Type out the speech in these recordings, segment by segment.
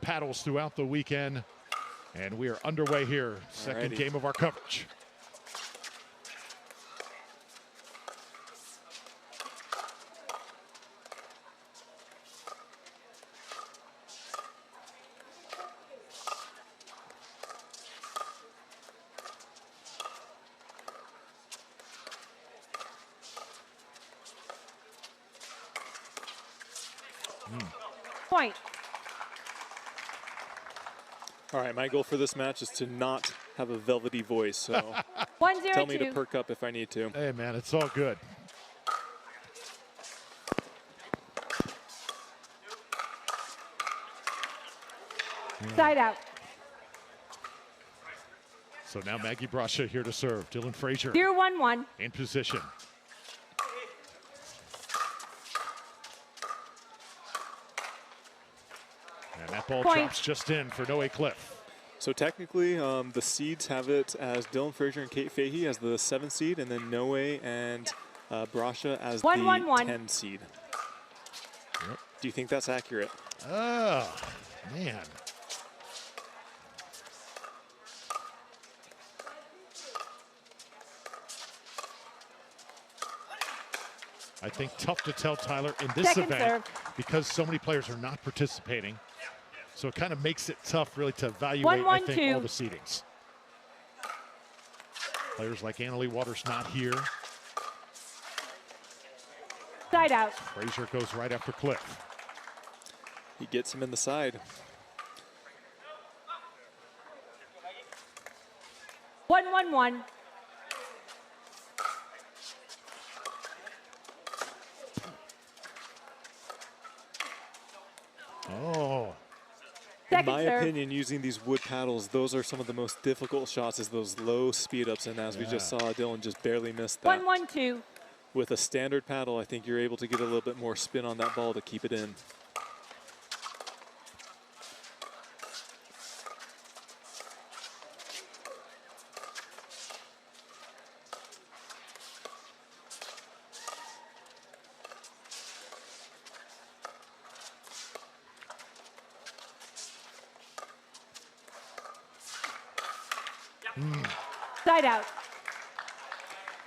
paddles throughout the weekend. And we are underway here. Second game of our coverage. Point. All right, my goal for this match is to not have a velvety voice, so 1-0-2. tell me to perk up if I need to. Hey, man, it's all good. Side out. So now Mg.Brascia here to serve. Dylan Frazier 0-1-1. in position. And that ball Point. drops just in for Noe Khlif. So technically, the seeds have it as Dylan Frazier and Kate Fahey as the 7 seed, and then Noe and Brascia as 1-1-1. the 10 seed. Yep. Do you think that's accurate? Oh, man. I think tough to tell, Tyler, in this Second event, serve. because so many players are not participating. So it kind of makes it tough, really, to evaluate, I think, 1-1-2. all the seedings. Players like Annalie Waters not here. Side out. Frazier goes right after Khlif. He gets him in the side. 1-1-1. Oh. In Second my serve. opinion, using these wood paddles, those are some of the most difficult shots, is those low speed ups. And as we just saw, Dylan just barely missed that. 1-1-2. With a standard paddle, I think you're able to get a little bit more spin on that ball to keep it in. Side out.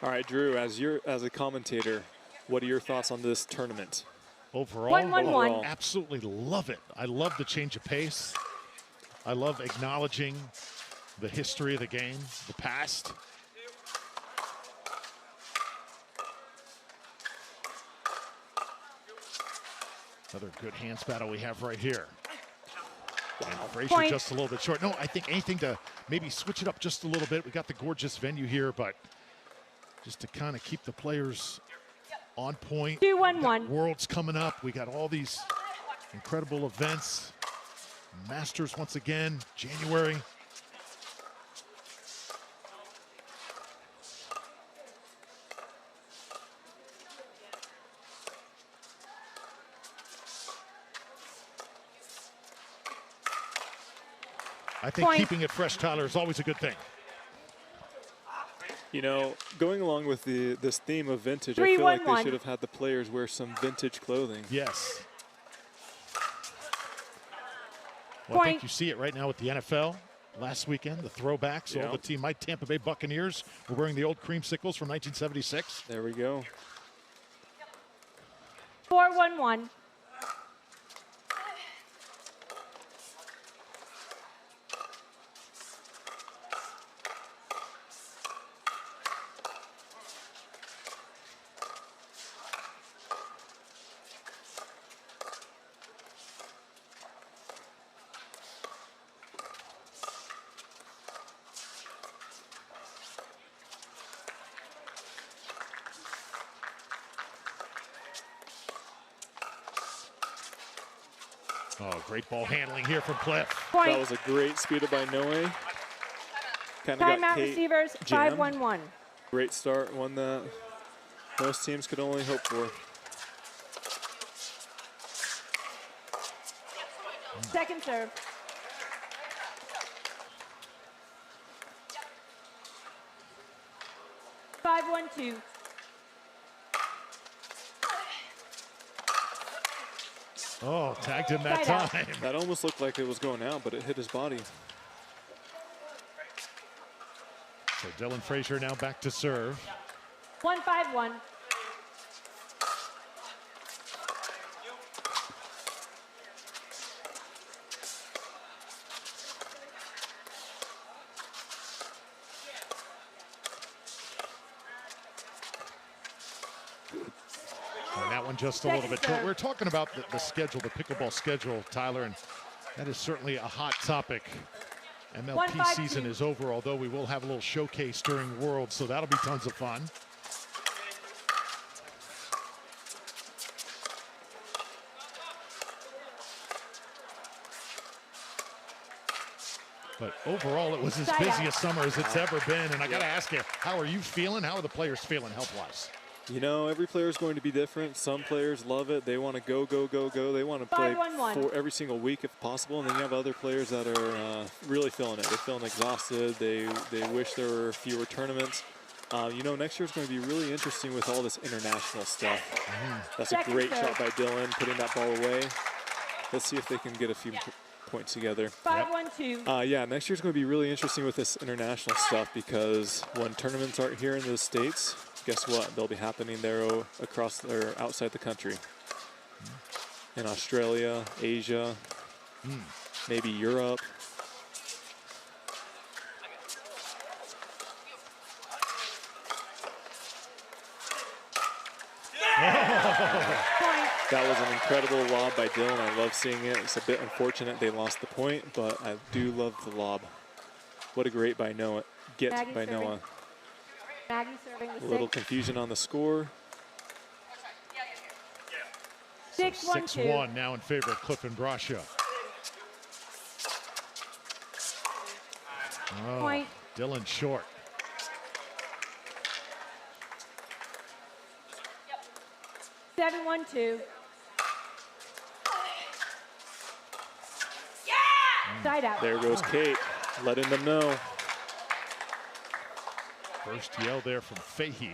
All right, Drew, as a commentator, what are your thoughts on this tournament? Overall, 1-1-1. I absolutely love it. I love the change of pace. I love acknowledging the history of the game, the past. Another good hands battle we have right here. And Frazier Point. just a little bit short. No, I think anything to maybe switch it up just a little bit. We got the gorgeous venue here, but just to kind of keep the players on point. 2-1-1. Worlds coming up. We got all these incredible events. Masters once again, January. I think Point. keeping it fresh, Tyler, is always a good thing. You know, going along with this theme of vintage, I feel like they 3-1-1. should have had the players wear some vintage clothing. Yes. Well, I think Point. you see it right now with the NFL. Last weekend, the throwbacks, all the team, my Tampa Bay Buccaneers were wearing the old creamsicles from 1976. There we go. 4-1-1. Oh, great ball handling here from Khlif. Point. That was a great speed up by Noe. Kind of got Timeout Kate receivers. jammed. 5-1-1. Great start, one that most teams could only hope for. Second serve. Five, 1-2. Oh, tagged him that Side out. time. That almost looked like it was going out, but it hit his body. So Dylan Frazier now back to serve. 1-5-1. And that one just a little bit. We're talking about the schedule, the pickleball schedule, Tyler, and that is certainly a hot topic. MLP season is over, although we will have a little showcase during Worlds, so that'll be tons of fun. But overall, it was as busy a summer as it's ever been. And I got to ask you, how are you feeling? How are the players feeling health-wise? You know, every player is going to be different. Some players love it. They want to go, go, go, go. They want to play for every single week if possible. And then you have other players that are really feeling it. They're feeling exhausted. They wish there were fewer tournaments. You know, next year is going to be really interesting with all this international stuff. That's a great shot by Dylan, putting that ball away. Let's see if they can get a few points together. 5-1-2. Yeah, next year's going to be really interesting with this international stuff because when tournaments aren't here in the States, guess what? They'll be happening there across or outside the country. In Australia, Asia, maybe Europe. That was an incredible lob by Dylan. I love seeing it. It's a bit unfortunate they lost the point, but I do love the lob. What a great by Noah. By Noah. Maggie serving the A little confusion on the score. 6-1-2. Now in favor of Khlif and Brascia. Oh, Point. Dylan short. Yep. 7-1-2. Side out. There goes Kate, letting them know. First yell there from Fahey.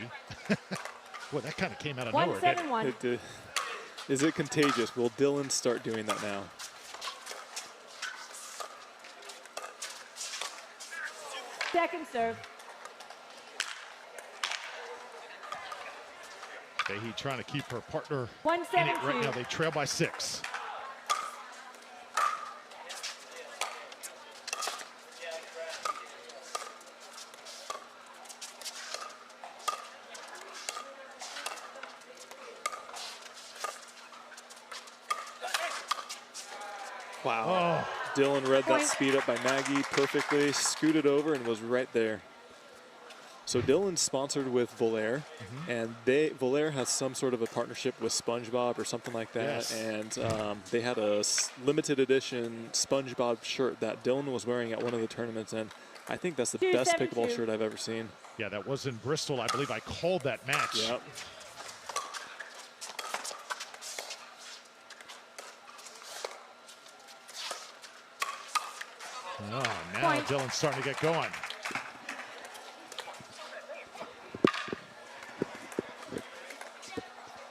Boy, that kind of came out of nowhere. 1-7-1. Is it contagious? Will Dylan start doing that now? Second serve. Fahey trying to keep her partner 1-7-2. in it right now. They trail by 6. Wow. Dylan read that speed up by Maggie perfectly, scooted over and was right there. So Dylan's sponsored with Volair, and Volair has some sort of a partnership with SpongeBob or something like that. Yes. And they had a limited edition SpongeBob shirt that Dylan was wearing at one of the tournaments, and I think that's the best pickleball shirt I've ever seen. Yeah, that was in Bristol. I believe I called that match. Yep. Oh, now Dylan's starting to get going.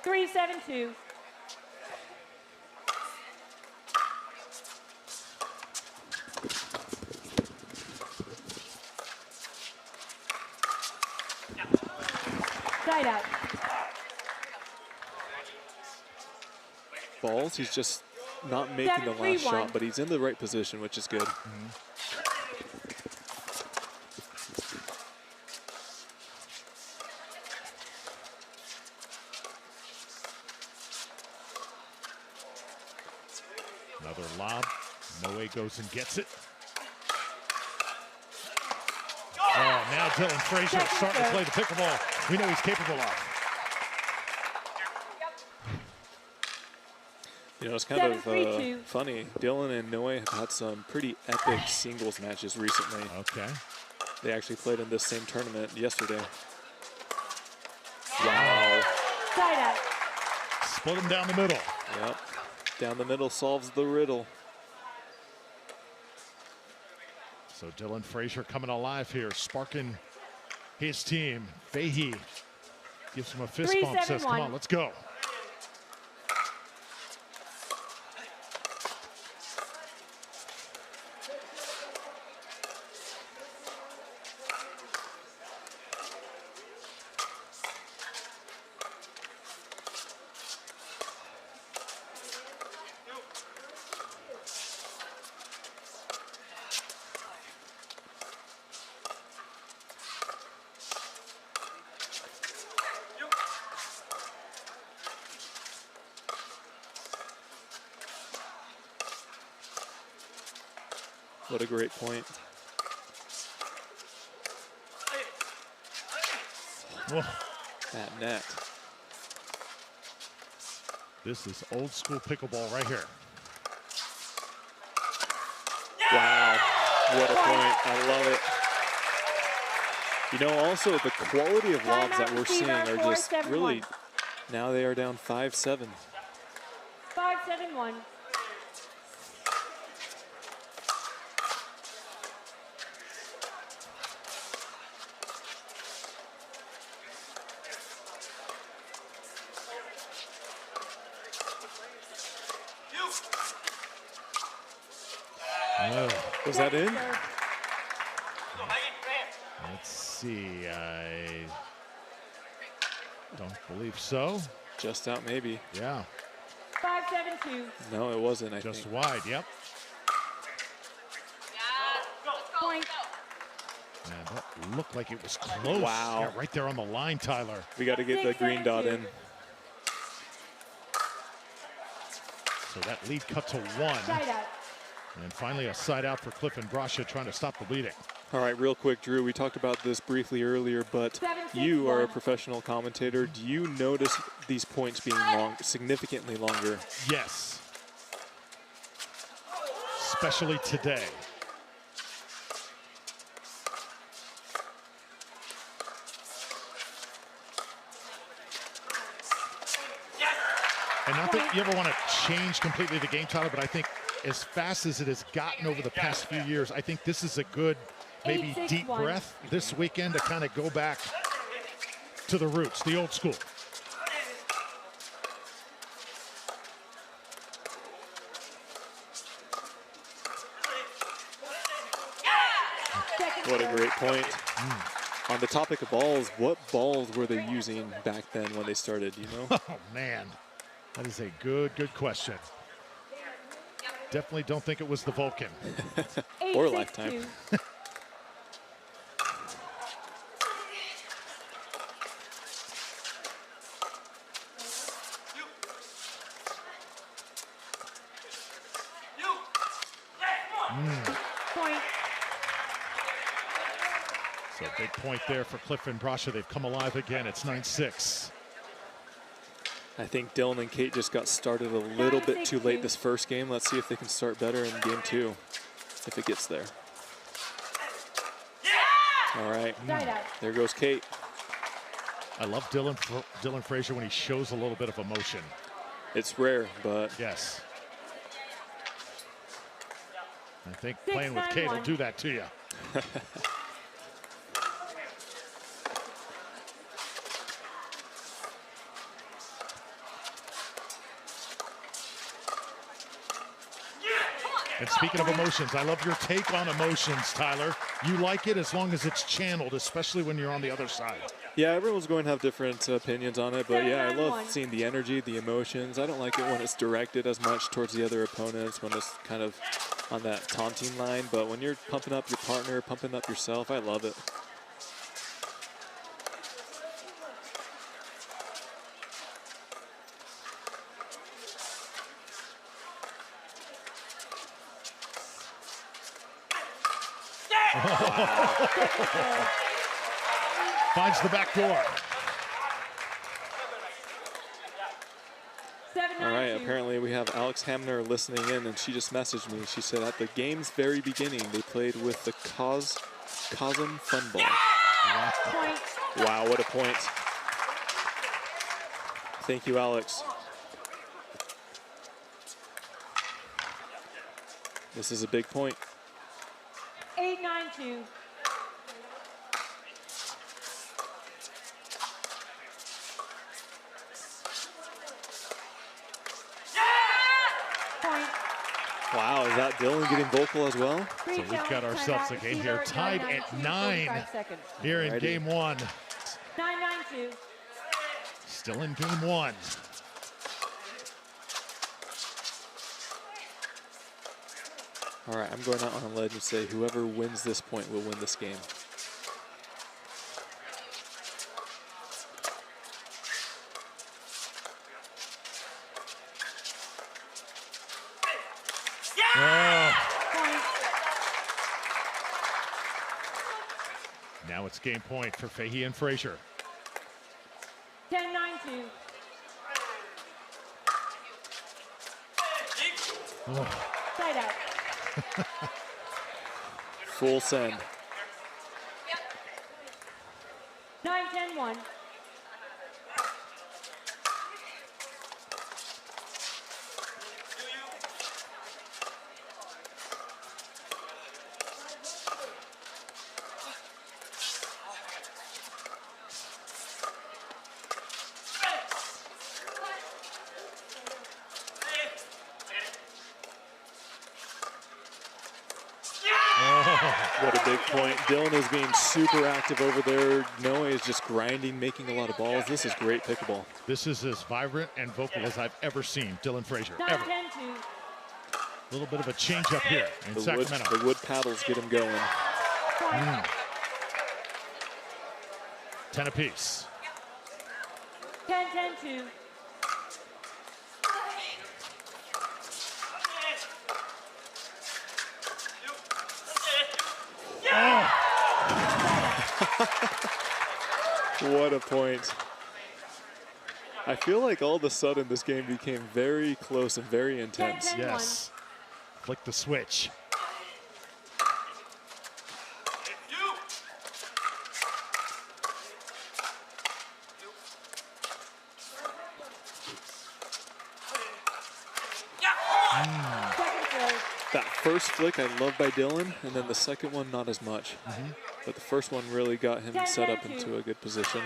Three, 7-2. Side out. Balls, he's just not making the last shot, but he's in the right position, which is good. Another lob. Noe goes and gets it. Oh, now Dylan Frazier starting to play the pickleball we know he's capable of. You know, it's kind of funny. Dylan and Noe have had some pretty epic singles matches recently. Okay. They actually played in this same tournament yesterday. Wow. Side out. Split them down the middle. Yep. Down the middle solves the riddle. So Dylan Frazier coming alive here, sparking his team. Fahey gives him a fist bump, says, come on, let's go. What a great point. Whoa. That net. This is old school pickleball right here. Wow, what a point. I love it. You know, also the quality of lobs that we're seeing are just really, now they are down 5-7. 5-7-1. Was that in? Let's see. I don't believe so. Just out, maybe. Yeah. 5-7-2. No, it wasn't, I Just think. wide, yep. Point. Man, that looked like it was close. Wow. Yeah, right there on the line, Tyler. We got to get the green dot in. So that lead cut to 1. Side out. And finally a side out for Khlif and Brascia trying to stop the bleeding. All right, real quick, Drew, we talked about this briefly earlier, but you are a professional commentator. Do you notice these points being significantly longer? Yes. Especially today. And not that you ever want to change completely the game, Tyler, but I think as fast as it has gotten over the past few years, I think this is a good, maybe deep breath this weekend to kind of go back to the roots, the old school. What a great point. On the topic of balls, what balls were they using back then when they started, you know? Oh, man. That is a good question. Definitely don't think it was the Vulcan. Or Lifetime. Point. So big point there for Khlif and Brascia. They've come alive again. It's 9-6. I think Dylan and Kate just got started a little bit too late this first game. Let's see if they can start better in game 2, if it gets there. All right, there goes Kate. I love Dylan Frazier when he shows a little bit of emotion. It's rare, but yes. I think playing with Kate will do that to you. And speaking of emotions, I love your take on emotions, Tyler. You like it as long as it's channeled, especially when you're on the other side. Yeah, everyone's going to have different opinions on it, but yeah, I love seeing the energy, the emotions. I don't like it when it's directed as much towards the other opponents, when it's kind of on that taunting line, but when you're pumping up your partner, pumping up yourself, I love it. Finds the back door. All right, apparently we have Alex Hamner listening in, and she just messaged me. She said at the game's very beginning, they played with the Cosm Fun Ball. Wow, what a point. Thank you, Alex. This is a big point. 8-9-2. Wow, is that Dylan getting vocal as well? So we've got ourselves a game here tied at 9 here in game 1. 9-9-2. Still in game 1. All right, I'm going out on a ledge and say whoever wins this point will win this game. it's game point for Fahey and Frazier. 10-9-2. Oh. Side out. Full send. 9-10-1. What a big point. Dylan is being super active over there. Noe is just grinding, making a lot of balls. This is great pickleball. This is as vibrant and vocal as I've ever seen Dylan Frazier, 9-10-2. ever. A little bit of a change up here in Sacramento. The wood paddles get him going. 10 apiece. 10-10-2. What a point. I feel like all of a sudden this game became very close and very intense. 10-10-1. Yes. Flick the switch. That first flick I love by Dylan, and then the second one not as much. But the first one really got him set up into a good position.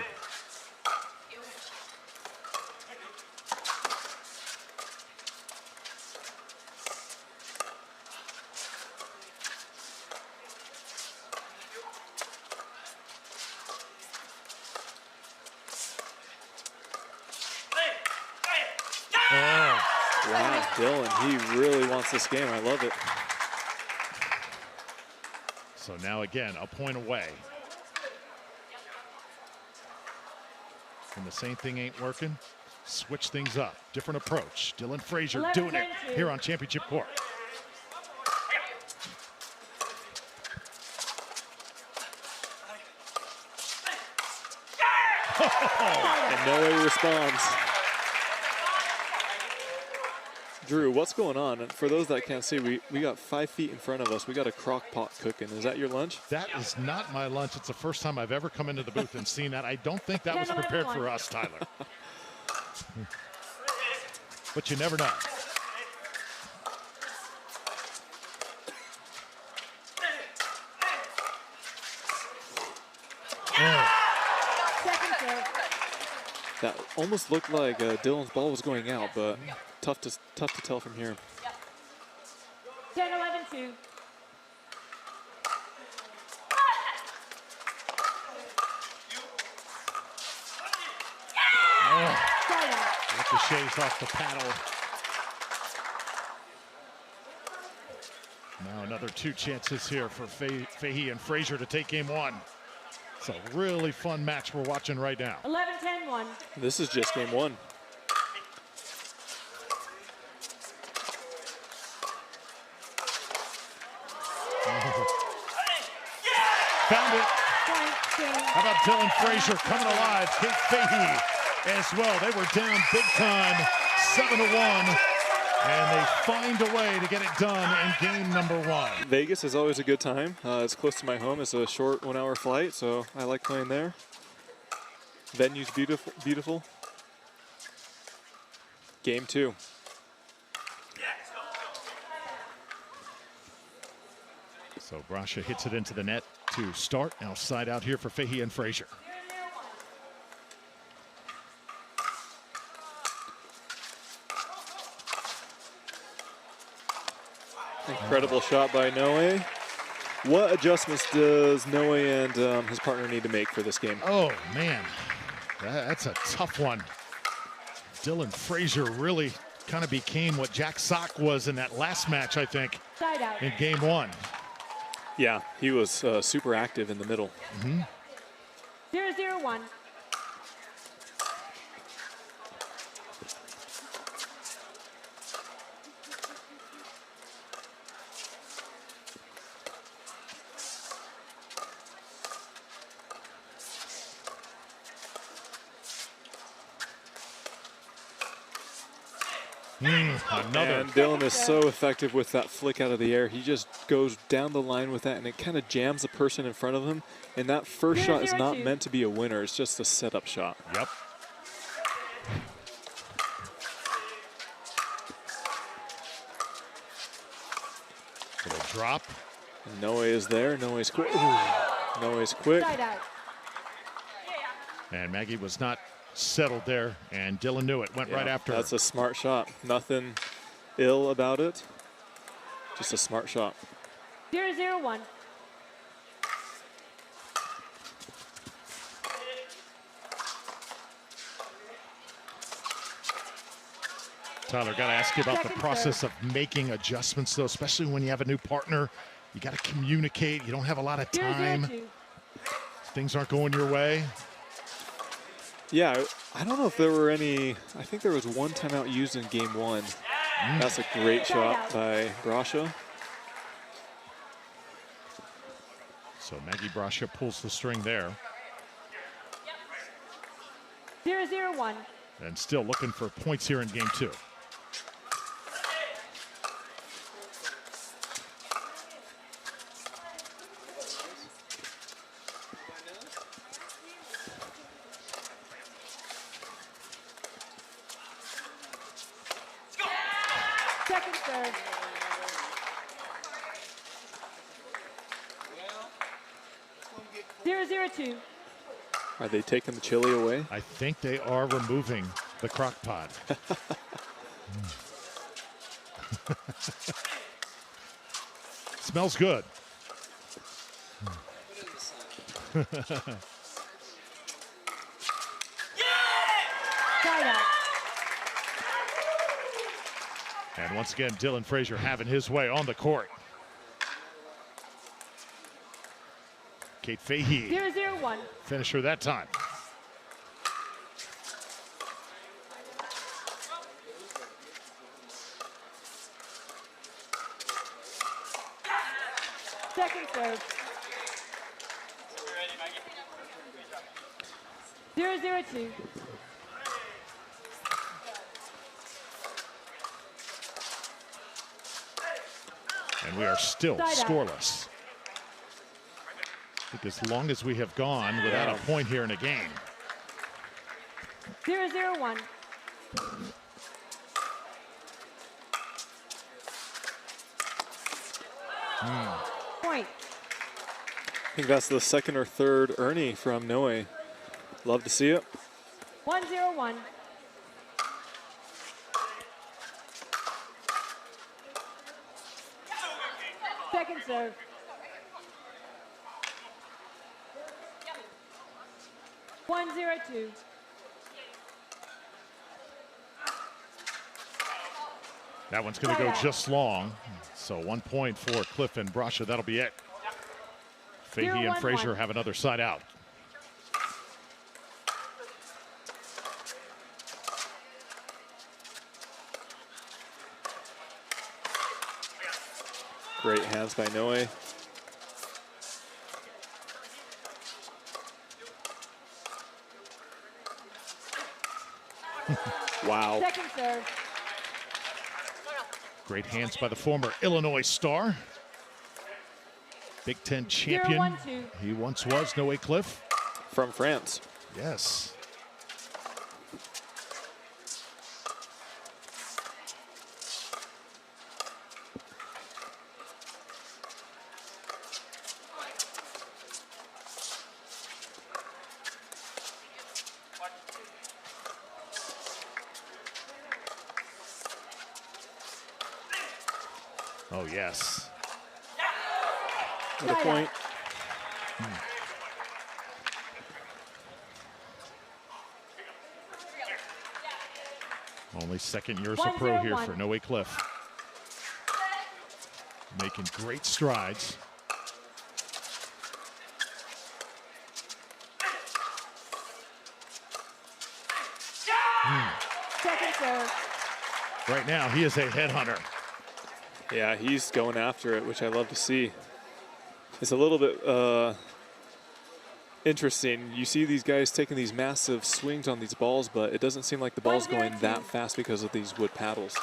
Wow, Dylan, he really wants this game. I love it. So now again, a point away. And the same thing ain't working. Switch things up. Different approach. Dylan Frazier doing it here on Championship Court. And Noe responds. Drew, what's going on? And for those that can't see, we got 5 feet in front of us. We got a crock pot cooking. Is that your lunch? That is not my lunch. It's the first time I've ever come into the booth and seen that. I don't think that was prepared for us, Tyler. But you never know. That almost looked like Dylan's ball was going out, but tough to tell from here. 10-11-2. Ricochets off the paddle. Now another 2 chances here for Fahey and Frazier to take game 1. It's a really fun match we're watching right now. 11-10-1. This is just game 1. Found it. How about Dylan Frazier coming alive? Kate Fahey as well. They were down big time, 7-1. And they find a way to get it done in game number 1. Vegas is always a good time. It's close to my home. It's a short 1-hour flight, so I like playing there. Venue's beautiful, beautiful. Game 2. So Brascia hits it into the net to start. Now side out here for Fahey and Frazier. Incredible shot by Noe. What adjustments does Noe and his partner need to make for this game? Oh, man. That's a tough one. Dylan Frazier really kind of became what Jack Sock was in that last match, I think, in game 1. Yeah, he was super active in the middle. 0-0-1. Another. And Dylan is so effective with that flick out of the air. He just goes down the line with that, and it kind of jams the person in front of him. And that first shot is not meant to be a winner. It's just a setup shot. Yep. Little drop. Noe is there. Noe's quick. Noe's quick. And Maggie was not settled there, and Dylan knew it. Went right after her. That's a smart shot. Nothing ill about it. Just a smart shot. 0-0-1. Tyler, got to ask you about the process of making adjustments, though, especially when you have a new partner. You got to communicate. You don't have a lot of time. Things aren't going your way. Yeah, I don't know if there were any. I think there was one timeout used in game one. That's a great shot by Brascia. So Mg.Brascia pulls the string there. 0-0-1. And still looking for points here in game two. Second serve. Zero, 0-2. Are they taking the chili away? I think they are removing the crock pot. Smells good. And once again, Dylan Frazier having his way on the court. Kate Fahey. 0-0-1. Finisher that time. Second serve. 0-0-2. And we are still scoreless. I think as long as we have gone without a point here in a game. 0-0-1. Point. I think that's the second or third Ernie from Noe. Love to see it. 1-0-1. Second serve. 1-0-2. That one's going to go just long. So 1 point for Khlif and Brascia. That'll be it. Fahey and Frazier have another side out. Great hands by Noe. Wow. Second serve. Great hands by the former Illinois star. Big Ten champion. 0-1-2. He once was Noe Khlif. From France. Yes. Oh, yes. What a point. Only second year as a pro here for Noe Khlif. Making great strides. Second serve. Right now, he is a headhunter. Yeah, he's going after it, which I love to see. It's a little bit interesting. You see these guys taking these massive swings on these balls, but it doesn't seem like the ball's going that fast because of these wood paddles.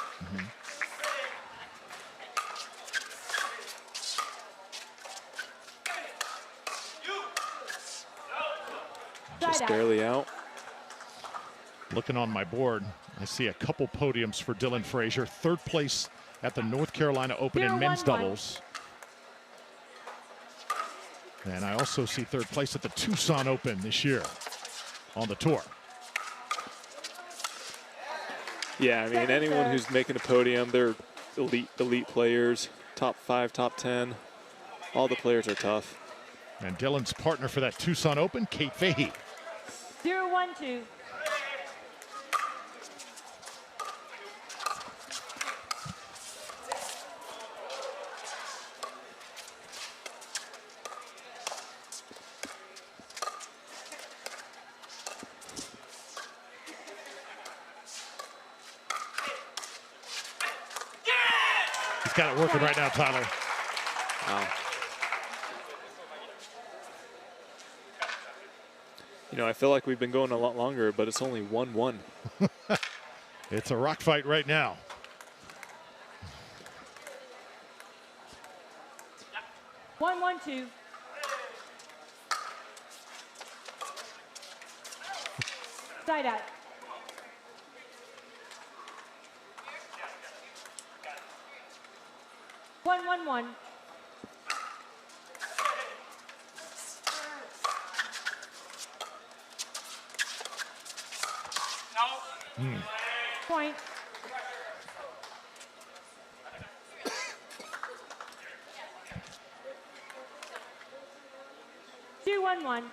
Just barely out. Looking on my board, I see a couple podiums for Dylan Frazier. 3rd place at the North Carolina Open in men's doubles. And I also see 3rd place at the Tucson Open this year on the tour. Yeah, I mean, anyone who's making a podium, they're elite players, top 5, top 10. All the players are tough. And Dylan's partner for that Tucson Open, Kate Fahey. 0-1-2. He's got it working right now, Tyler. Wow. You know, I feel like we've been going a lot longer, but it's only 1-1. It's a rock fight right now. One, 1-2. Side out. One, 1-1. Point. Two, 1-1.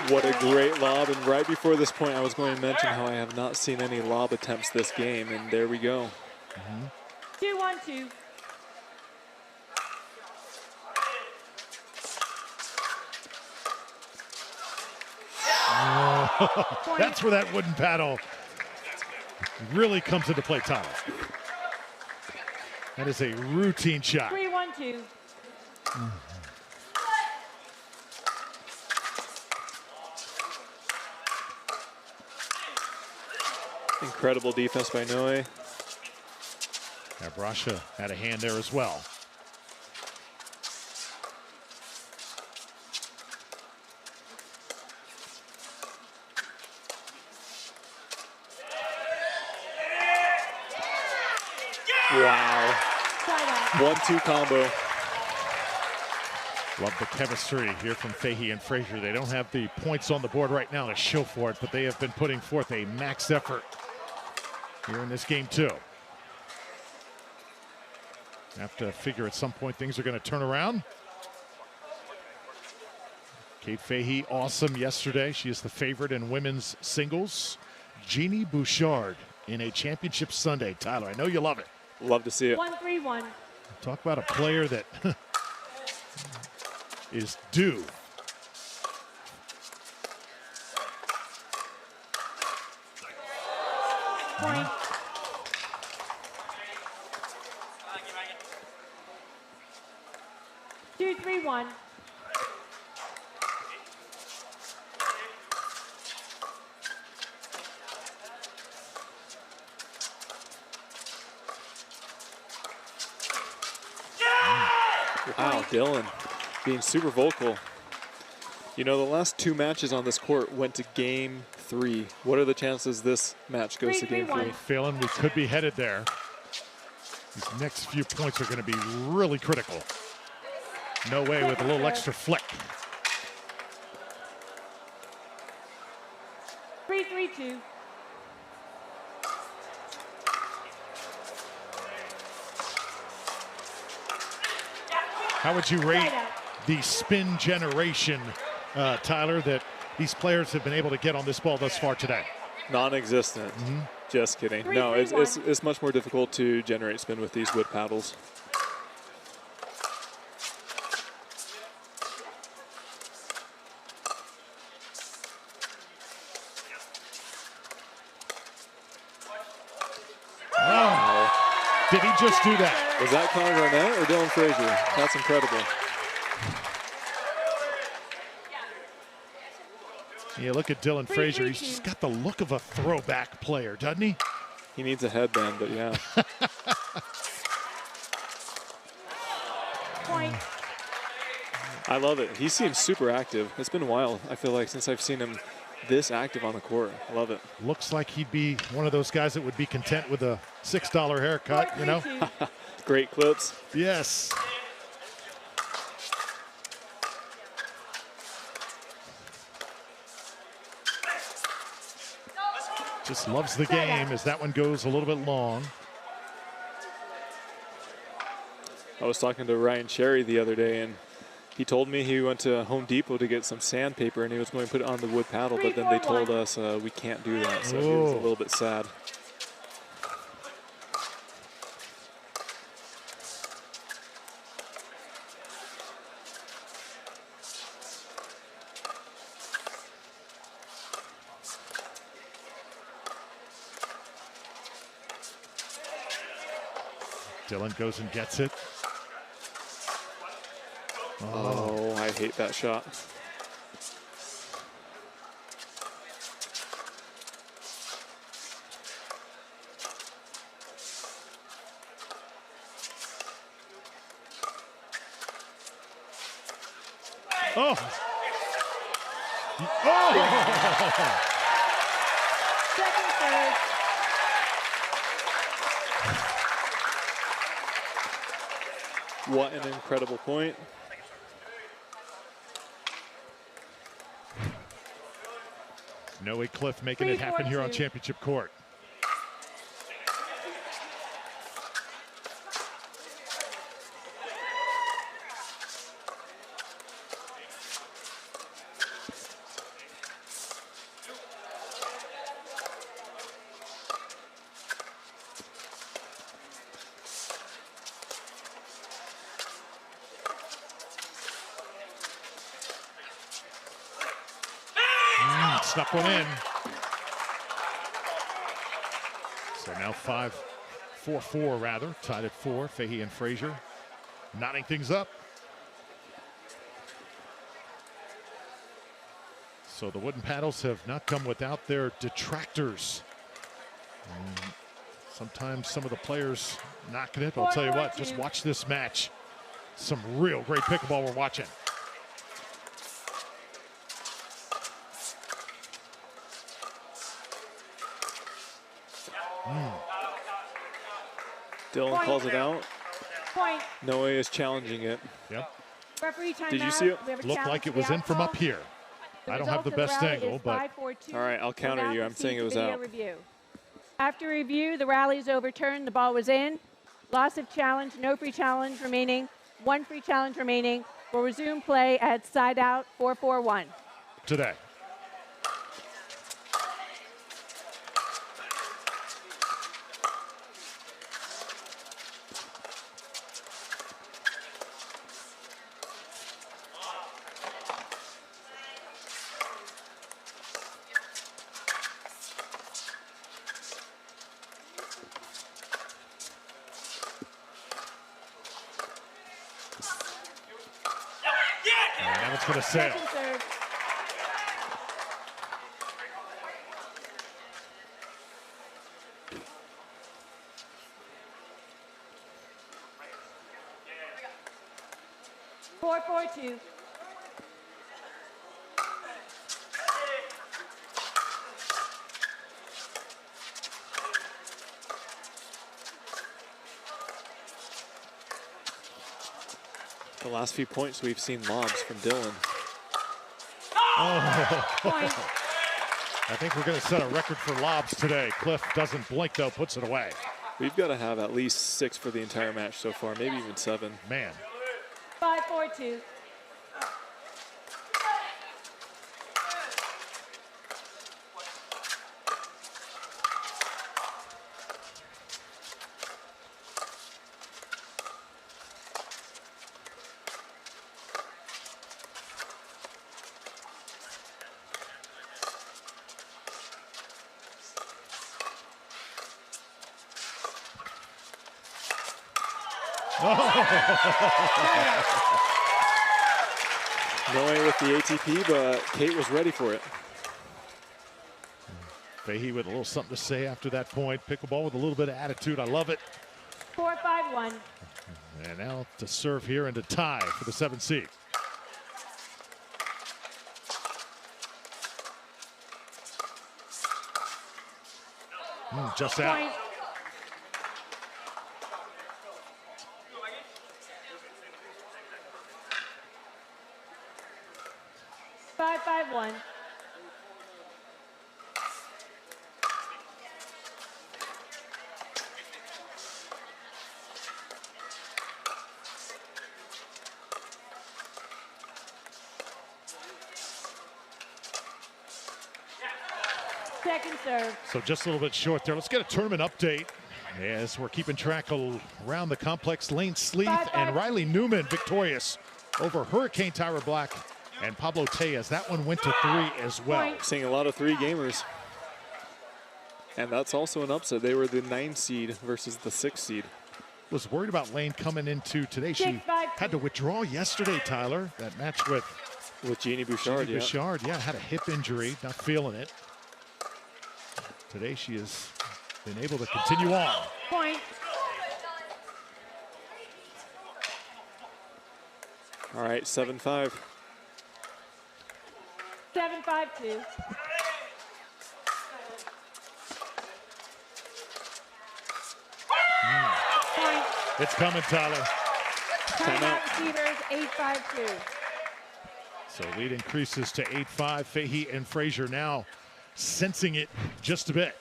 What a great lob, and right before this point I was going to mention how I have not seen any lob attempts this game, and there we go. 2-1-2. That's where that wooden paddle really comes into play, Tyler. That is a routine shot. 3-1-2. Incredible defense by Noe. Brascia had a hand there as well. Wow. 1-2 combo. Love the chemistry here from Fahey and Frazier. They don't have the points on the board right now to show for it, but they have been putting forth a max effort here in this game too. Have to figure at some point things are going to turn around. Kate Fahey, awesome yesterday. She is the favorite in women's singles. Jeannie Bouchard in a championship Sunday. Tyler, I know you love it. Love to see it. 1-3-1. Talk about a player that is due. Point. Two, 3-1. Wow, Dylan being super vocal. You know, the last 2 matches on this court went to game 3. What are the chances this match goes to game 3? Feeling we could be headed there. These next few points are going to be really critical. No way with a little extra flick. 3-3-2. How would you rate the spin generation, Tyler, that these players have been able to get on this ball thus far today? Non-existent. Just kidding. No, it's much more difficult to generate spin with these wood paddles. Did he just do that? Was that Connor Garnett or Dylan Frazier? That's incredible. Yeah, look at Dylan Frazier. He's just got the look of a throwback player, doesn't he? He needs a headband, but yeah. Point. I love it. He seems super active. It's been a while, I feel like, since I've seen him this active on the court. I love it. Looks like he'd be one of those guys that would be content with a $6 haircut, you know? Great clips. Yes. Just loves the game as that one goes a little bit long. I was talking to Ryan Cherry the other day, and he told me he went to Home Depot to get some sandpaper, and he was going to put it on the wood paddle, but then they told us we can't do that, so he was a little bit sad. Dylan goes and gets it. Oh, I hate that shot. Oh! Oh! Second serve. What an incredible point. Noe Khlif making it happen here on championship court. Snuck one in. So now 4-4 rather, tied at 4. Fahey and Frazier knotting things up. So the wooden paddles have not come without their detractors. Sometimes some of the players knocking it, but I'll tell you what, just watch this match. Some real great pickleball we're watching. Dylan calls it out. Point. Noe is challenging it. Yep. Referee timeout. Did you see it? Looked like it was in from up here. I don't have the best angle, but... All right, I'll counter you. I'm saying it was out. Review. After review, the rally is overturned. The ball was in. Loss of challenge, no free challenge remaining. 1 free challenge remaining. We'll resume play at side out 4-4-1. Today. For the sail. Four, 4-2. The last few points we've seen lobs from Dylan. Oh. I think we're going to set a record for lobs today. Khlif doesn't blink though, puts it away. We've got to have at least 6 for the entire match so far, maybe even 7. Man. 5-4-2. No way with the ATP, but Kate was ready for it. Fahey with a little something to say after that point. Pickleball with a little bit of attitude. I love it. 4-5-1. And now to serve here and to tie for the 7th seed. Just out. Point. Five, 5-1. Second serve. So just a little bit short there. Let's get a tournament update as we're keeping track around the complex. Lane Khlif and Riley Newman victorious over Hurricane Tyra Black and Pablo Tejas. That one went to 3 as well. Seeing a lot of 3-gamers. And that's also an upset. They were the 9 seed versus the 6 seed. Was worried about Lane coming into today. She had to withdraw yesterday, Tyler. That match with Jeannie Bouchard. Bouchard, yeah, had a hip injury, not feeling it. Today she has been able to continue on. Point. All right, 7-5. 7-5-2. Point. It's coming, Tyler. Timeout receivers, 8-5-2. So lead increases to 8-5. Fahey and Frazier now sensing it just a bit.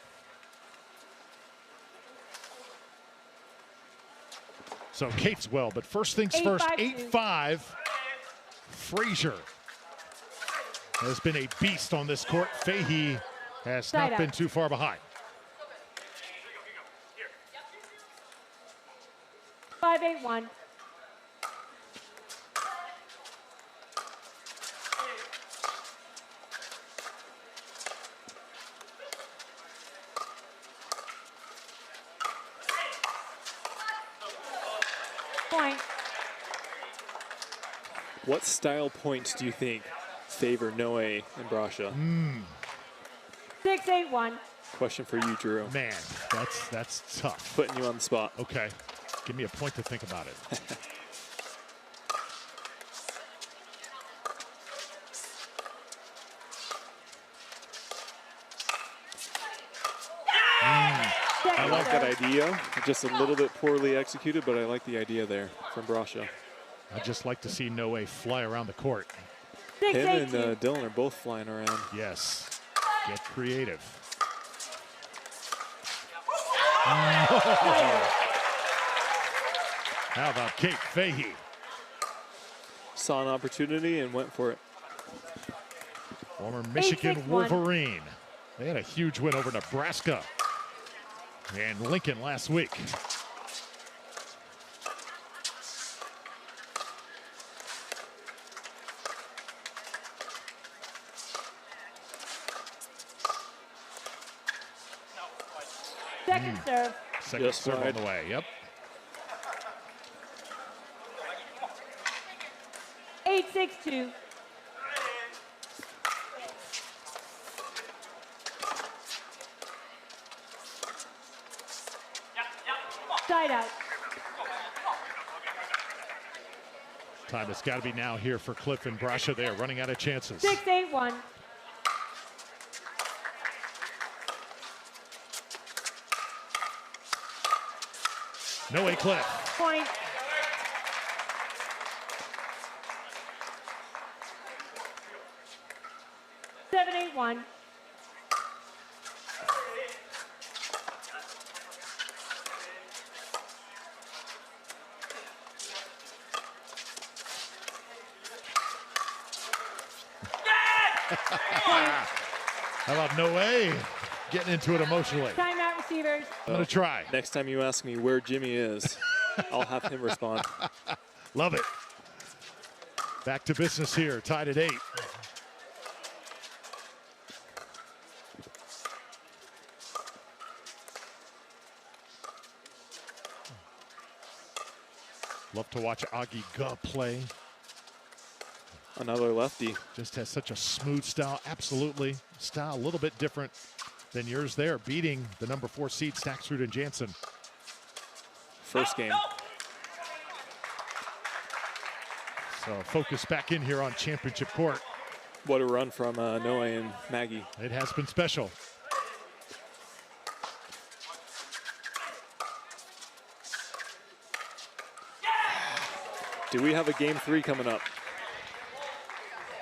So Kate's well, but first things first, 8-5. Frazier has been a beast on this court. Fahey has not been too far behind. 5-8-1. Point. What style points do you think favor Noe and Brascia? 6-8-1. Question for you, Drew. Man, that's tough. Putting you on the spot. Okay, give me a point to think about it. I like that idea. Just a little bit poorly executed, but I like the idea there from Brascia. I'd just like to see Noe fly around the court. Him and Dylan are both flying around. Yes, get creative. How about Kate Fahey? Saw an opportunity and went for it. Former Michigan Wolverine. They had a huge win over Nebraska and Lincoln last week. Second serve. Second serve on the way, yep. 8-6-2. Side out. Time has got to be now here for Khlif and Brascia. They are running out of chances. 6-8-1. No way, Khlif. Point. Seven, 8-1. How about Noe getting into it emotionally? Timeout receivers. I'm going to try. Next time you ask me where Jimmy is, I'll have him respond. Love it. Back to business here, tied at 8. Love to watch Augie Guh play. Another lefty. Just has such a smooth style. Absolutely. Style a little bit different than yours there, beating the number 4 seed, Staksrud and Jansen. First game. So focus back in here on championship court. What a run from Noe and Maggie. It has been special. Do we have a game 3 coming up?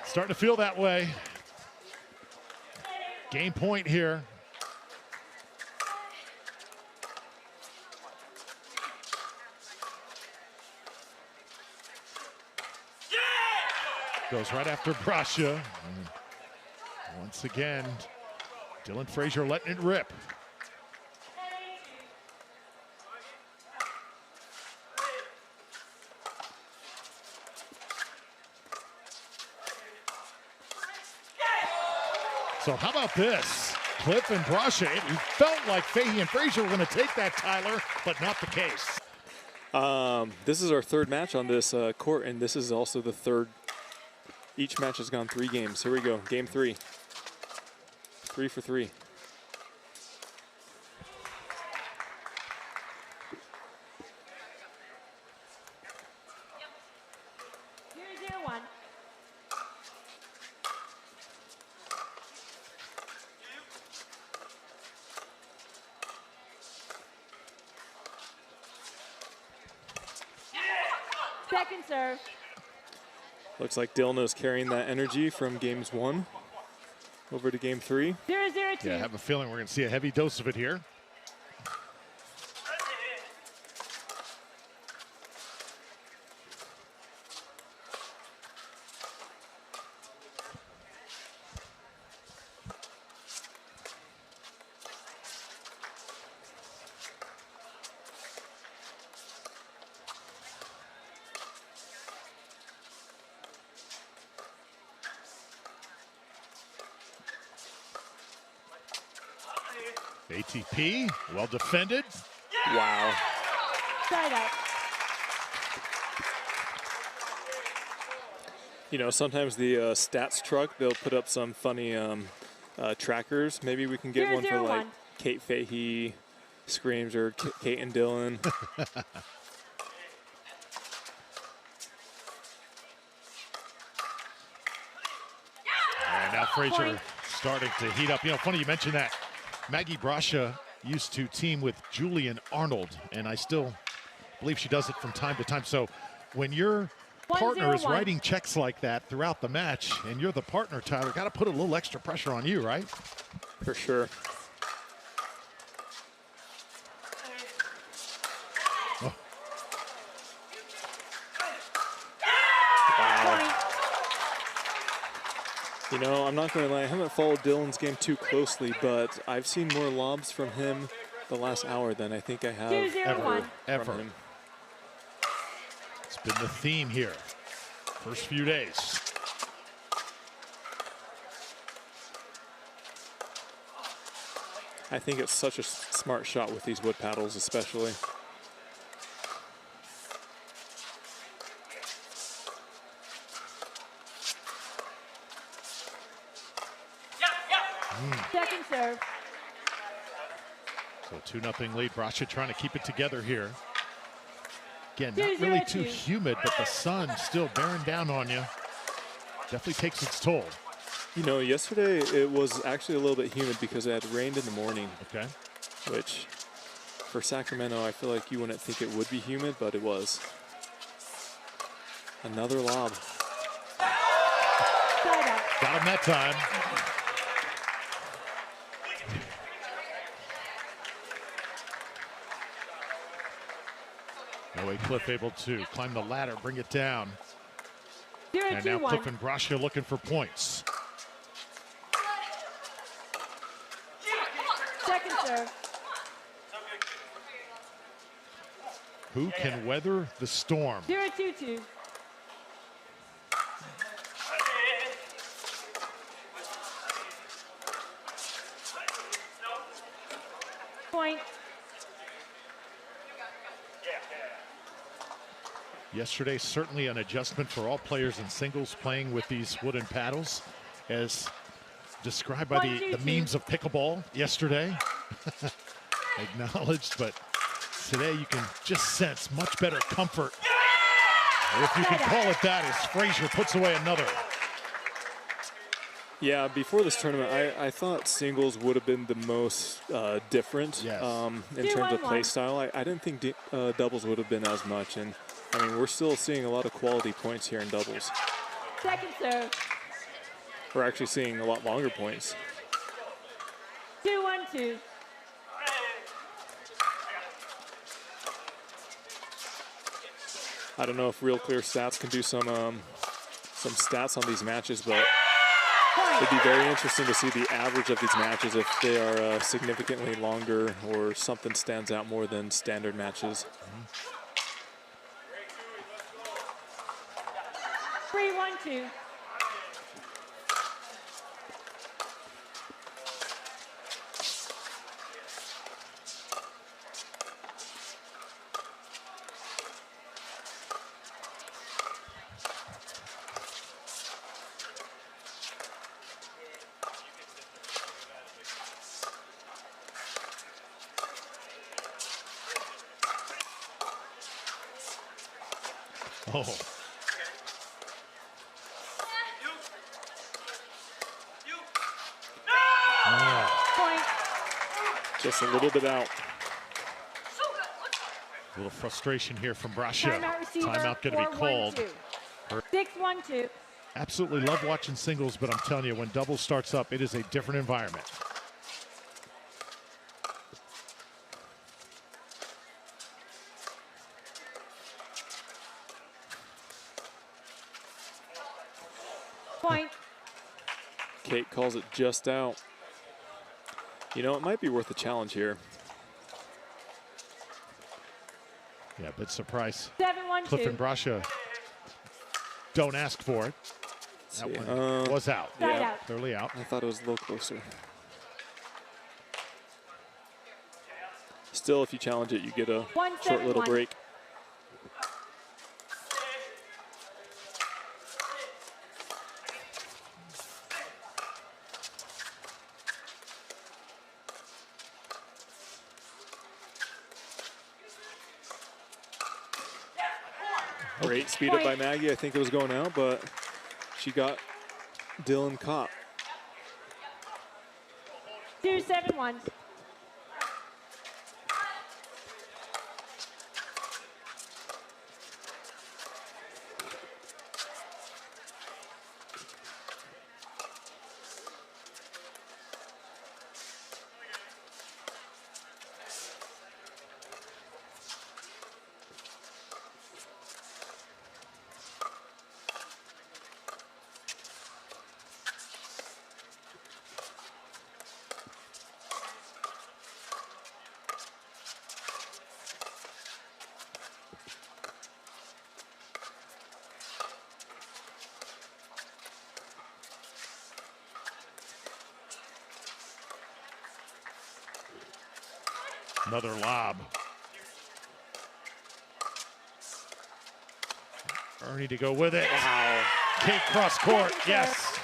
Starting to feel that way. Game point here. Goes right after Brascia. And once again, Dylan Frazier letting it rip. So how about this? Khlif and Brascia. It felt like Fahey and Frazier were going to take that, Tyler, but not the case. This is our 3rd match on this court, and this is also the 3rd. Each match has gone 3 games. Here we go, game 3. 3 for 3. Second serve. Looks like Dylan is carrying that energy from games 1 over to game 3. 0-0-2. Yeah, I have a feeling we're going to see a heavy dose of it here. ATP, well defended. Wow. Side out. You know, sometimes the stats truck, they'll put up some funny trackers. Maybe we can get one for like Kate Fahey screams or Kate and Dylan. And now Frazier starting to heat up. You know, funny you mentioned that. Mg.Brascia used to team with Julian Arnold, and I still believe she does it from time to time. So when your partner is writing checks like that throughout the match, and you're the partner, Tyler, got to put a little extra pressure on you, right? For sure. Oh. Wow. You know, I'm not going to lie, I haven't followed Dylan's game too closely, but I've seen more lobs from him the last hour than I think I have ever. From him. It's been the theme here, first few days. I think it's such a smart shot with these wood paddles, especially. Second serve. So 2-0 lead. Brascia trying to keep it together here. Again, not really too humid, but the sun still bearing down on you. Definitely takes its toll. You know, yesterday it was actually a little bit humid because it had rained in the morning. Okay. Which, for Sacramento, I feel like you wouldn't think it would be humid, but it was. Another lob. Got him that time. No way Khlif able to climb the ladder, bring it down. And now Khlif and Brascia looking for points. Second serve. Who can weather the storm? 0-2-2. Point. Yesterday, certainly an adjustment for all players in singles playing with these wooden paddles, as described by the memes of pickleball yesterday. Acknowledged, but today you can just sense much better comfort, if you can call it that, as Frazier puts away another. Yeah, before this tournament, I thought singles would have been the most different in terms of play style. I didn't think doubles would have been as much, and I mean, we're still seeing a lot of quality points here in doubles. Second serve. We're actually seeing a lot longer points. 2-1-2. I don't know if Real Clear Stats can do some stats on these matches, but it'd be very interesting to see the average of these matches if they are significantly longer or something stands out more than standard matches. 3-1-2. Oh. Point. Just a little bit out. A little frustration here from Brascia. Timeout going to be called. 6-1-2. Absolutely love watching singles, but I'm telling you, when doubles starts up, it is a different environment. Point. Kate calls it just out. You know, it might be worth a challenge here. Yeah, bit surprise. 7-1-2. Khlif and Brascia don't ask for it. That one was out. Yeah, Clearly out. I thought it was a little closer. Still, if you challenge it, you get a short little break. Great speed up by Maggie. I think it was going out, but she got Dylan caught. 2-7-1. Another lob. Ernie to go with it. Wow. Kate cross court, yes.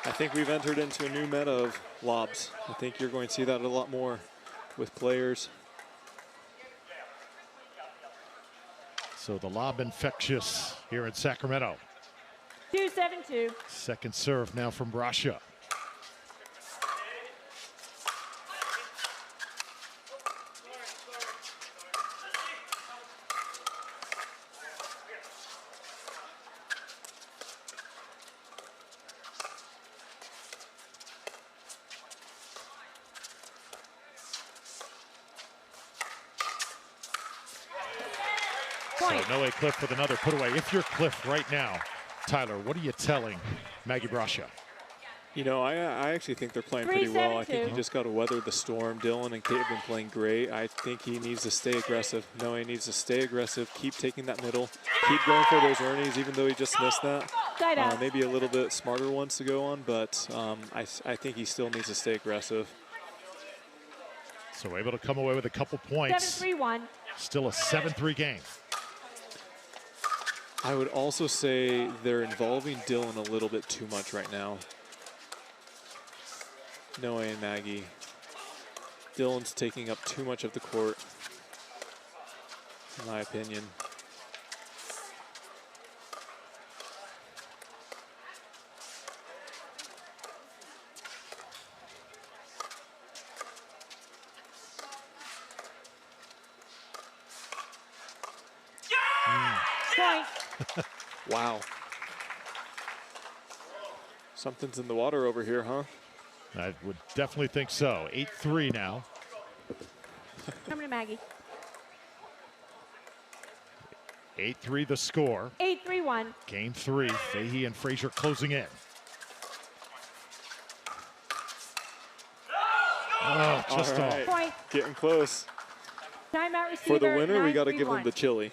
I think we've entered into a new meta of lobs. I think you're going to see that a lot more with players. So the lob infectious here in Sacramento. 2-7-2. Second serve now from Brascia. So no way Khlif with another put away. If you're Khlif right now, Tyler, what are you telling Mg.Brascia? You know, I actually think they're playing pretty well. I think you just got to weather the storm. Dylan and Kate have been playing great. I think he needs to stay aggressive. No, he needs to stay aggressive. Keep taking that middle. Keep going for those Ernies, even though he just missed that. Maybe a little bit smarter ones to go on, but I think he still needs to stay aggressive. So able to come away with a couple points. 7-3-1. Still a 7-3 game. I would also say they're involving Dylan a little bit too much right now. Noe and Maggie. Dylan's taking up too much of the court, in my opinion. Wow. Something's in the water over here, huh? I would definitely think so. 8-3 now. Coming to Maggie. 8-3 the score. 8-3-1. Game 3. Fahey and Frazier closing in. Oh, just off. Point. Getting close. Timeout receiver. For the winner, we got to 9-3-1. give them the chili.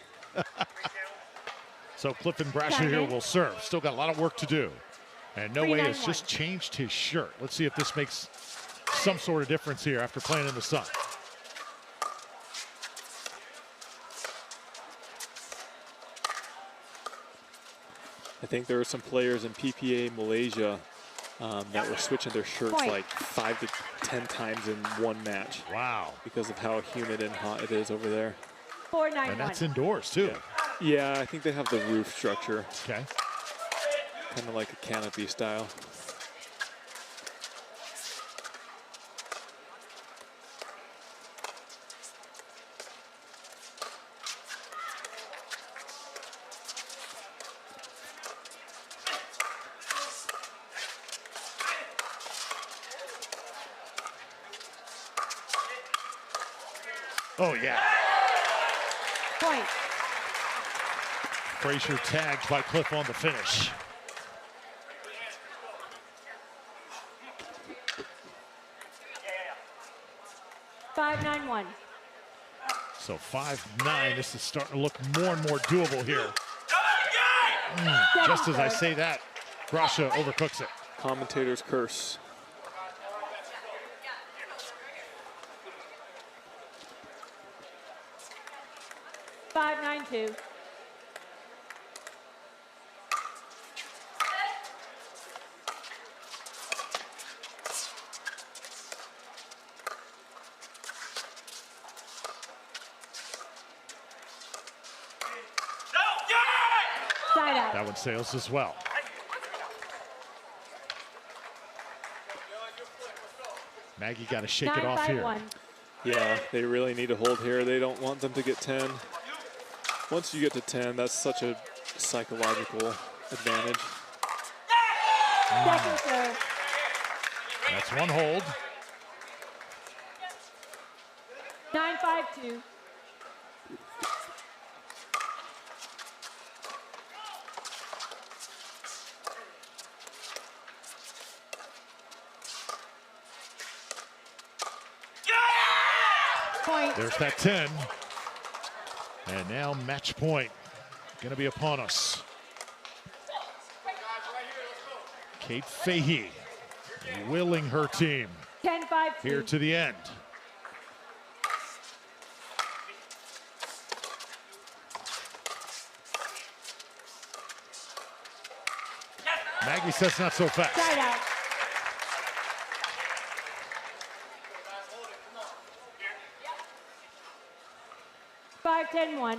So Khlif and Brascia here will serve. Still got a lot of work to do. And Noe has just changed his shirt. Let's see if this makes some sort of difference here after playing in the sun. I think there were some players in PPA Malaysia that were switching their shirts like 5 to 10 times in one match. Wow. Because of how humid and hot it is over there. 4-9-1. And that's indoors, too. Yeah, I think they have the roof structure. Okay. Kind of like a canopy style. Oh, yeah. Point. Frazier tagged by Khlif on the finish. Five, 9-1. So 5-9. This is starting to look more and more doable here. Just as I say that, Brascia overcooks it. Commentator's curse. Five, 9-2. Side out. That one sails as well. Maggie got to shake it off here. 9-5-1. Yeah, they really need to hold here. They don't want them to get 10. Once you get to 10, that's such a psychological advantage. Second serve. That's one hold. 9-5-2. Point. There's that 10. And now match point going to be upon us. Kate Fahey willing her team 10-5-2. here to the end. Maggie says not so fast. Side out. Five, 10-1.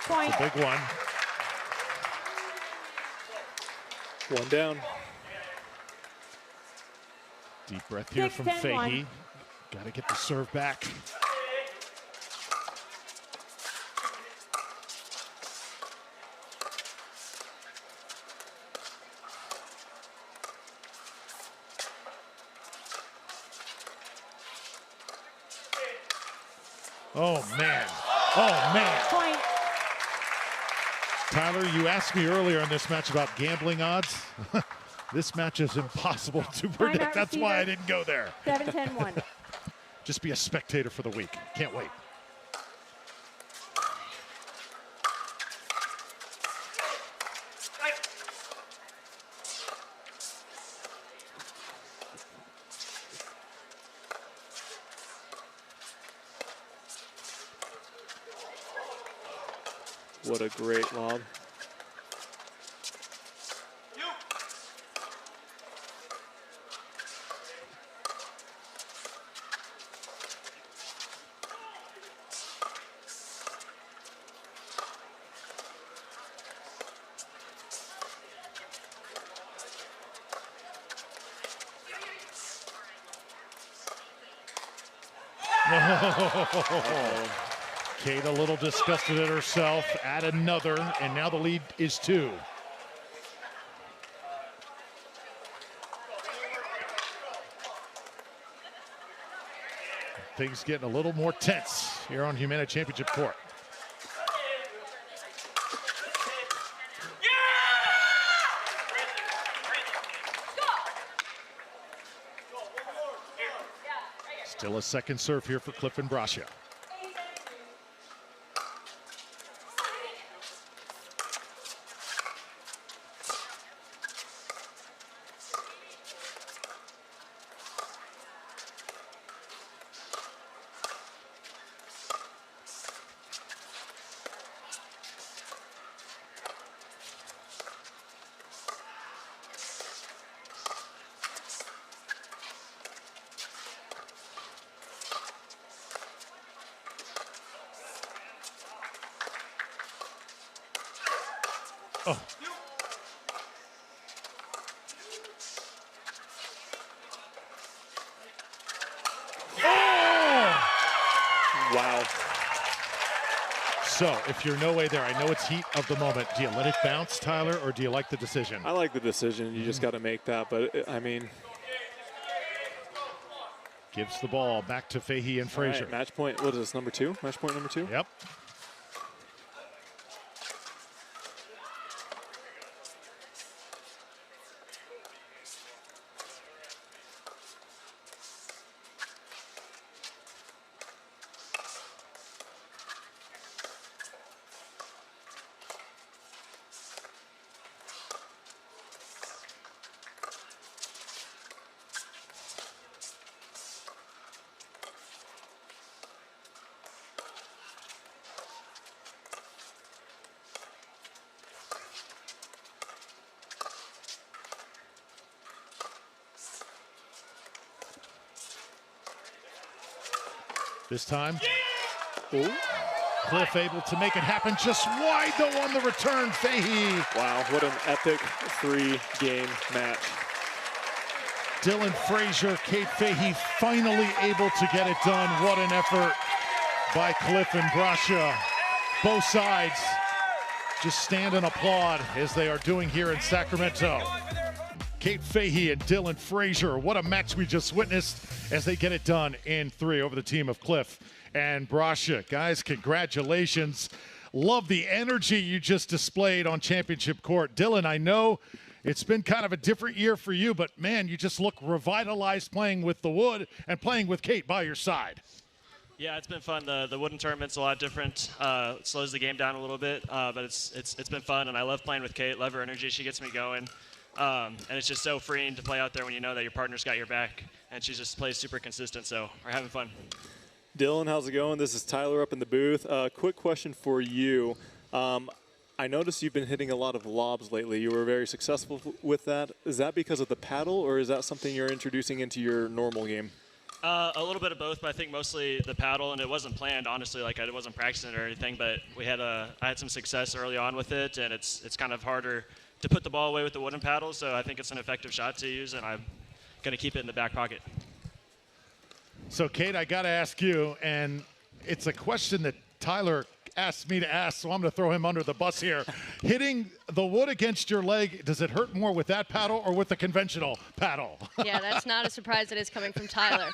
Point. Big one. One down. Deep breath here from 6-10-1. Fahey. Got to get the serve back. Oh, man. Oh, man. Point. Tyler, you asked me earlier in this match about gambling odds. This match is impossible to predict. That's why I didn't go there. 7-10-1. Just be a spectator for the week. Can't wait. What a great lob. Kate a little disgusted at herself. Add another, and now the lead is 2. Things getting a little more tense here on Humana Championship Court. Still a second serve here for Mg.Brascia. Oh. Oh! Wow. So, if you're no way there, I know it's heat of the moment. Do you let it bounce, Tyler, or do you like the decision? I like the decision. You just got to make that. But, I mean. Gives the ball back to Fahey and Frazier. Right, match point, what is this, number 2? Match point number 2? Yep. This time, Khlif able to make it happen just wide though on the return. Fahey. Wow, what an epic 3-game match. Dylan Frazier, Kate Fahey finally able to get it done. What an effort by Mg.Brascia. Both sides just stand and applaud as they are doing here in Sacramento. Kate Fahey and Dylan Frazier. What a match we just witnessed as they get it done in 3 over the team of Khlif and Brascia. Guys, congratulations. Love the energy you just displayed on championship court. Dylan, I know it's been kind of a different year for you, but man, you just look revitalized playing with the wood and playing with Kate by your side. Yeah, it's been fun. The wooden tournament's a lot different. It slows the game down a little bit, but it's been fun, and I love playing with Kate. Love her energy. She gets me going. And it's just so freeing to play out there when you know that your partner's got your back, and she just plays super consistent, so we're having fun. Dylan, how's it going? This is Tyler up in the booth. Quick question for you. I noticed you've been hitting a lot of lobs lately. You were very successful with that. Is that because of the paddle, or is that something you're introducing into your normal game? A little bit of both, but I think mostly the paddle, and it wasn't planned, honestly. Like, I wasn't practicing it or anything, but I had some success early on with it, and it's kind of harder to put the ball away with the wooden paddle, so I think it's an effective shot to use, and I'm going to keep it in the back pocket. So, Kate, I got to ask you, and it's a question that Tyler asked me to ask, so I'm going to throw him under the bus here. Hitting the wood against your leg, does it hurt more with that paddle or with the conventional paddle? Yeah, that's not a surprise that it's coming from Tyler.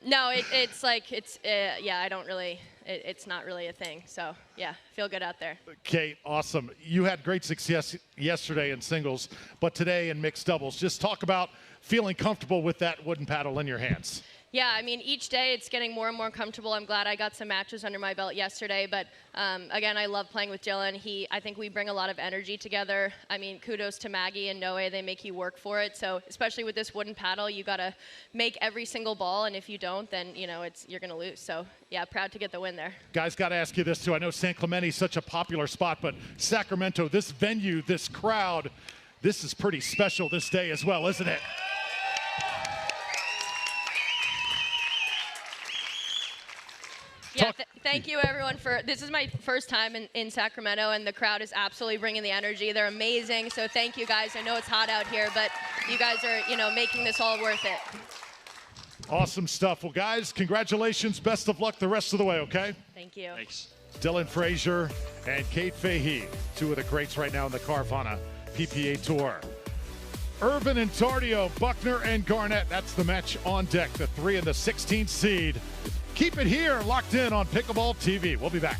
No, yeah, I don't really, it's not really a thing. So, yeah, feel good out there. Kate, awesome. You had great success yesterday in singles, but today in mixed doubles. Just talk about feeling comfortable with that wooden paddle in your hands. Yeah, I mean, each day it's getting more and more comfortable. I'm glad I got some matches under my belt yesterday. But, again, I love playing with Dylan. I think we bring a lot of energy together. I mean, kudos to Maggie and Noe. They make you work for it. So especially with this wooden paddle, you got to make every single ball. And if you don't, then, you know, you're going to lose. So, yeah, proud to get the win there. Guys, got to ask you this, too. I know San Clemente is such a popular spot, but Sacramento, this venue, this crowd, this is pretty special this day as well, isn't it? Yeah, thank you everyone this is my first time in Sacramento, and the crowd is absolutely bringing the energy. They're amazing, so thank you guys. I know it's hot out here, but you guys are, you know, making this all worth it. Awesome stuff. Well, guys, congratulations. Best of luck the rest of the way, okay? Thank you. Thanks. Dylan Frazier and Kate Fahey, two of the greats right now in the Carvana PPA Tour. Irvin and Tardio, Buckner and Garnett. That's the match on deck, the 3 and the 16th seed. Keep it here, locked in on Pickleball TV. We'll be back.